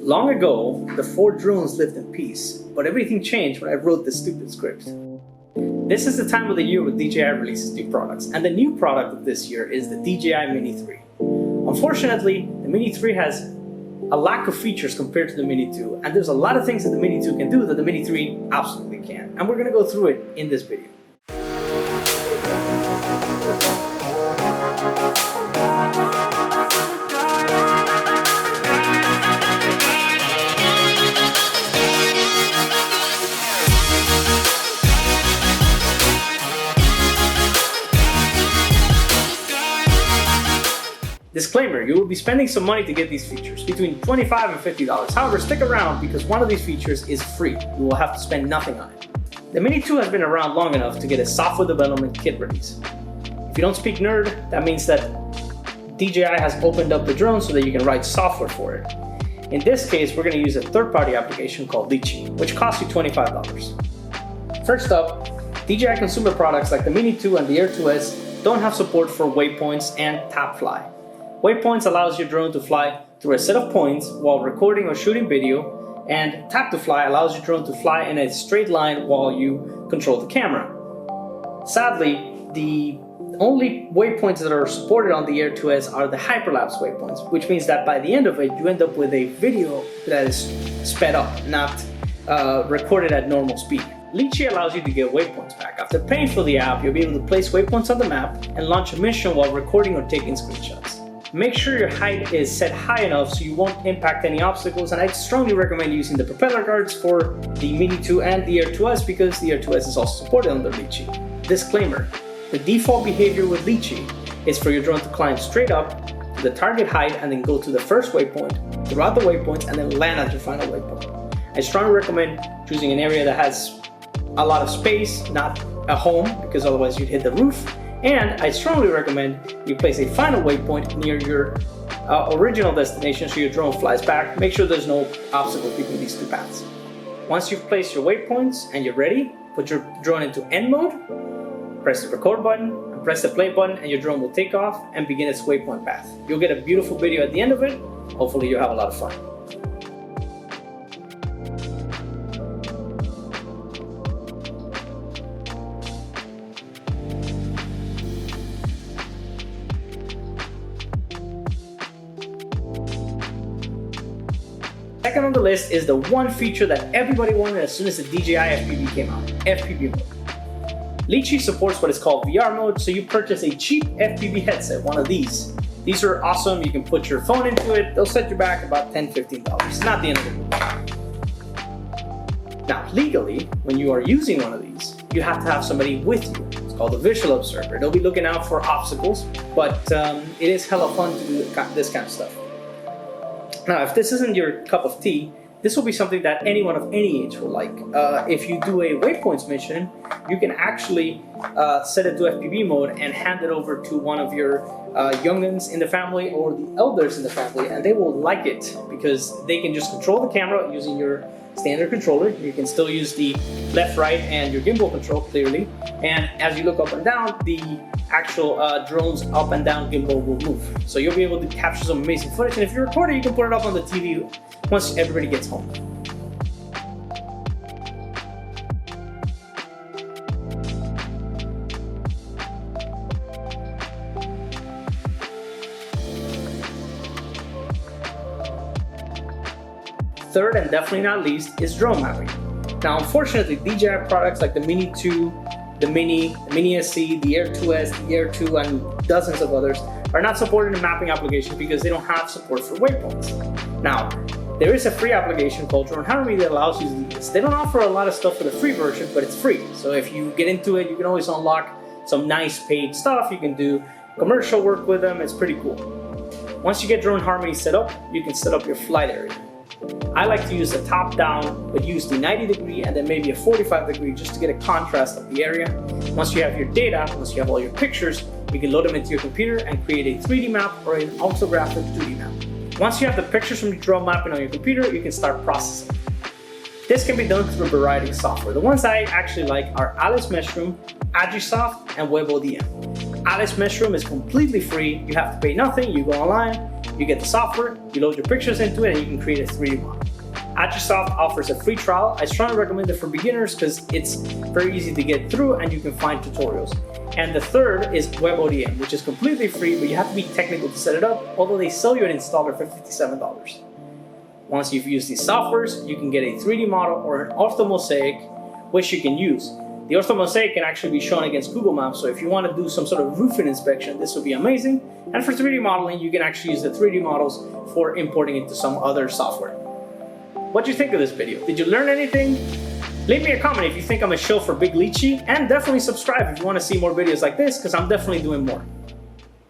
Long ago, the 4 drones lived in peace, but everything changed when I wrote this stupid script. This is the time of the year when DJI releases new products, and the new product of this year is the DJI Mini 3. Unfortunately, the Mini 3 has a lack of features compared to the Mini 2, and there's a lot of things that the Mini 2 can do that the Mini 3 absolutely can, and we're going to go through it in this video. Disclaimer, you will be spending some money to get these features, between $25 and $50. However, stick around because one of these features is free. You will have to spend nothing on it. The Mini 2 has been around long enough to get a software development kit release. If you don't speak nerd, that means that DJI has opened up the drone so that you can write software for it. In this case, we're going to use a third-party application called Litchi, which costs you $25. First up, DJI consumer products like the Mini 2 and the Air 2S don't have support for Waypoints and TapFly. Waypoints allows your drone to fly through a set of points while recording or shooting video, and Tap to Fly allows your drone to fly in a straight line while you control the camera. Sadly, the only waypoints that are supported on the Air 2S are the hyperlapse waypoints, which means that by the end of it, you end up with a video that is sped up, not recorded at normal speed. Litchi allows you to get waypoints back. After paying for the app, you'll be able to place waypoints on the map and launch a mission while recording or taking screenshots. Make sure your height is set high enough so you won't impact any obstacles, and I strongly recommend using the propeller guards for the Mini 2 and the Air 2S because the Air 2S is also supported under Litchi. Disclaimer, the default behavior with Litchi is for your drone to climb straight up to the target height and then go to the first waypoint, throughout the waypoints, and then land at your final waypoint. I strongly recommend choosing an area that has a lot of space, not a home, because otherwise you'd hit the roof. And I strongly recommend you place a final waypoint near your original destination so your drone flies back. Make sure there's no obstacles between these two paths. Once you've placed your waypoints and you're ready, put your drone into N mode, press the record button, and press the play button, and your drone will take off and begin its waypoint path. You'll get a beautiful video at the end of it. Hopefully you'll have a lot of fun. Second on the list is the one feature that everybody wanted as soon as the DJI FPV came out, FPV Mode. Litchi supports what is called VR mode, so you purchase a cheap FPV headset, one of these. These are awesome, you can put your phone into it, they'll set you back about $10, $15. It's not the end of the world. Now, legally, when you are using one of these, you have to have somebody with you. It's called a visual observer. They'll be looking out for obstacles, but it is hella fun to do this kind of stuff. Now, if this isn't your cup of tea, this will be something that anyone of any age will like. If you do a waypoints mission, you can actually set it to FPV mode and hand it over to one of your youngins in the family or the elders in the family, and they will like it because they can just control the camera using your standard controller. You can still use the left, right, and your gimbal control clearly. And as you look up and down, the actual drone's up and down gimbal will move. So you'll be able to capture some amazing footage. And if you're recording, you can put it up on the TV once everybody gets home. Third and definitely not least is drone mapping. Now, unfortunately, DJI products like the Mini 2, the Mini SC, the Air 2S, the Air 2, and dozens of others are not supported in mapping applications because they don't have support for waypoints. Now, there is a free application called Drone Harmony that allows you to do this. They don't offer a lot of stuff for the free version, but it's free. So if you get into it, you can always unlock some nice paid stuff. You can do commercial work with them. It's pretty cool. Once you get Drone Harmony set up, you can set up your flight area. I like to use the top down, but use the 90 degree and then maybe a 45 degree just to get a contrast of the area. Once you have your data, once you have all your pictures, you can load them into your computer and create a 3D map or an orthographic 2D map. Once you have the pictures from the drone mapping on your computer, you can start processing. This can be done through a variety of software. The ones I actually like are Alice Mushroom, Agisoft, and WebODM. Alice Mushroom is completely free. You have to pay nothing. You go online, You get the software, you load your pictures into it, and you can create a 3D model. Agisoft offers a free trial. I strongly recommend it for beginners because it's very easy to get through and you can find tutorials. And the third is WebODM, which is completely free, but you have to be technical to set it up, although they sell you an installer for $57. Once you've used these softwares, you can get a 3D model or an orthomosaic, which you can use. The orthomosaic can actually be shown against Google Maps, so if you want to do some sort of roofing inspection, this would be amazing. And for 3D modeling, you can actually use the 3D models for importing into some other software. What do you think of this video? Did you learn anything? Leave me a comment if you think I'm a show for Big Lychee, and definitely subscribe if you want to see more videos like this, because I'm definitely doing more.